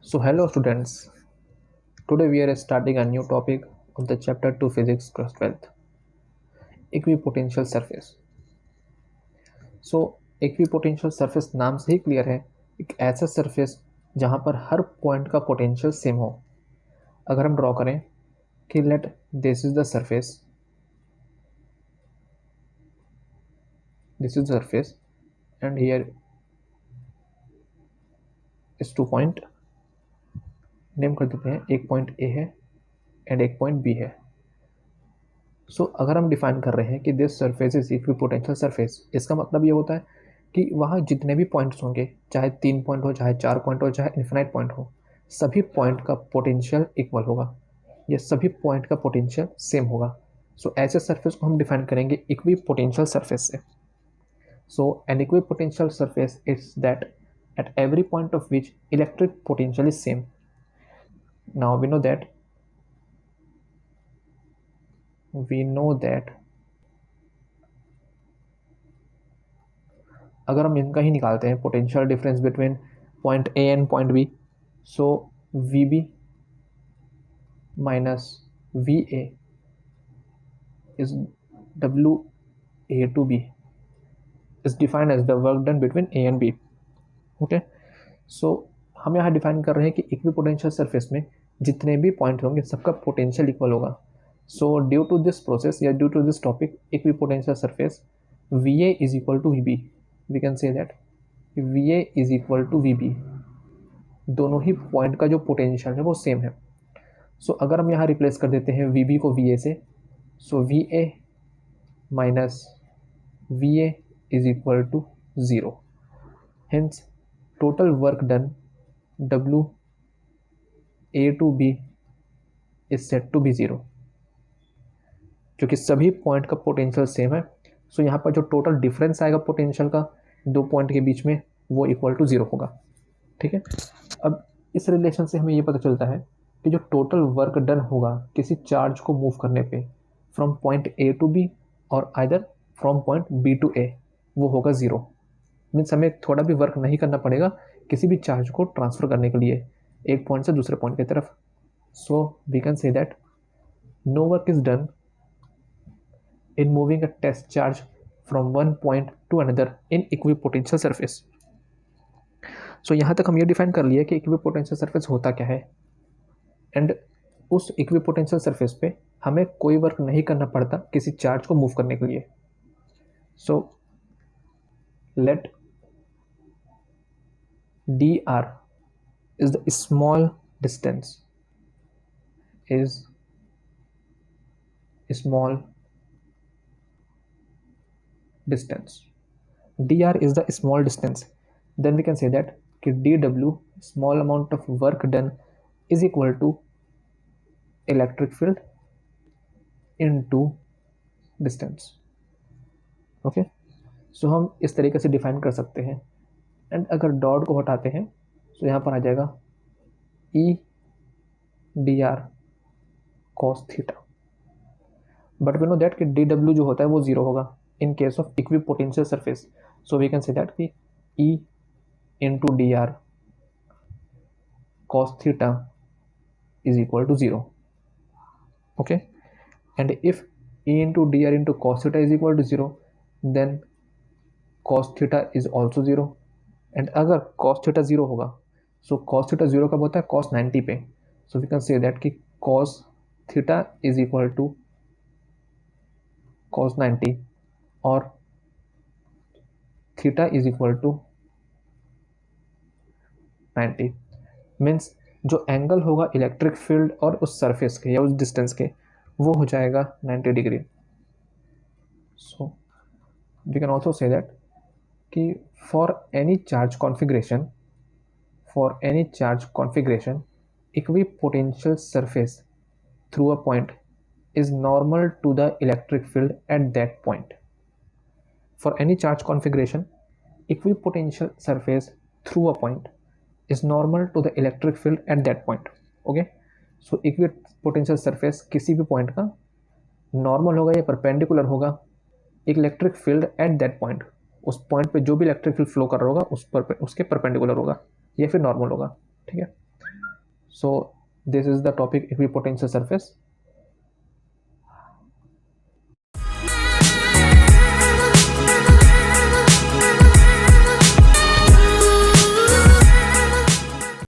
So hello students, today we are starting a new topic of the chapter 2 physics class 12th, equipotential surface. So equipotential surface नाम से ही clear है, एक ऐसा surface जहाँ पर हर point का पोटेंशियल सेम हो। अगर हम ड्रॉ करें कि let this is the surface, and here is 2 point, name कर देते हैं, एक पॉइंट ए है एंड एक पॉइंट बी है। सो अगर हम डिफाइन कर रहे हैं कि this surface is equipotential surface, इसका मतलब ये होता है कि वहाँ जितने भी पॉइंट्स होंगे, चाहे 3 पॉइंट हो, चाहे 4 पॉइंट हो, चाहे इन्फिनाइट पॉइंट हो, सभी पॉइंट का पोटेंशियल इक्वल होगा, ये सभी पॉइंट का पोटेंशियल सेम होगा। सो ऐसे सरफेस को हम डिफाइन करेंगे इक्विपोटेंशियल सरफेस से। So an equipotential surface is that at every point of which electric potential is same. Now we know that अगर हम इनका ही निकालते हैं potential difference between point A and point B, so V B minus V A is W A to B is defined as the work done between A and B. Okay, so हम यहाँ define कर रहे हैं कि equipotential surface में जितने भी point होंगे सबका पोटेंशियल इक्वल होगा। So due to this process या due to this topic equipotential surface, V A is equal to V B, we can say that V A is equal to V B, दोनों ही point का जो potential है वो same है। सो अगर हम यहाँ रिप्लेस कर देते हैं वी बी को वी ए से, so V A minus V A is equal to zero, hence total work done W A to B is set to be zero, क्योंकि सभी पॉइंट का पोटेंशियल सेम है। सो यहाँ पर जो टोटल डिफरेंस आएगा पोटेंशियल का दो पॉइंट के बीच में, वो इक्वल टू ज़ीरो होगा। ठीक है, अब इस रिलेशन से हमें ये पता चलता है कि जो टोटल वर्क डन होगा किसी चार्ज को मूव करने पे from point A to B और either from point B to A, वो होगा ज़ीरो। मीन्स हमें थोड़ा भी वर्क नहीं करना पड़ेगा किसी भी चार्ज को ट्रांसफ़र करने के लिए एक पॉइंट से दूसरे पॉइंट की तरफ। So we can say that no work is done in moving a test charge from one point to another in equipotential surface. So यहाँ तक हम ये डिफाइन कर लिया कि इक्विपोटेंशियल सरफेस होता क्या है, एंड उस इक्विपोटेंशियल सरफेस पे हमें कोई वर्क नहीं करना पड़ता किसी चार्ज को मूव करने के लिए। So let D R is the small distance, is small distance, dr is the small distance, then we can say that dw, small amount of work done, is equal to electric field into distance. Okay, so हम इस तरीके से define कर सकते हैं। And अगर dot को हटाते हैं तो यहाँ पर आ जाएगा E D R cos theta, but we know that कि डी डब्ल्यू जो होता है वो ज़ीरो होगा in case of equipotential surface. So we can say that ki E into dr cos theta is equal to 0. Okay, and if E into dr into cos theta is equal to 0, then cos theta is also 0. and अगर cos theta 0 होगा, so cos theta 0 कब होता है, cos 90 पे। so we can say that कि cos theta is equal to cos 90 और theta is equal to 90, means जो angle होगा इलेक्ट्रिक फील्ड और उस सरफेस के या उस डिस्टेंस के, वो हो जाएगा 90 degree. So we can also say that कि for any charge configuration equipotential surface through a point is normal to the electric field at that point. For any charge configuration, equipotential surface through a point is normal to the electric field at that point. Okay, so equipotential surface किसी भी point का normal होगा या perpendicular होगा electric field at that point, उस point पे जो भी इलेक्ट्रिक फील्ड फ्लो कर रहा होगा उस पर उसके परपेंडिकुलर होगा या फिर नॉर्मल होगा। ठीक है, So this is the topic equipotential surface.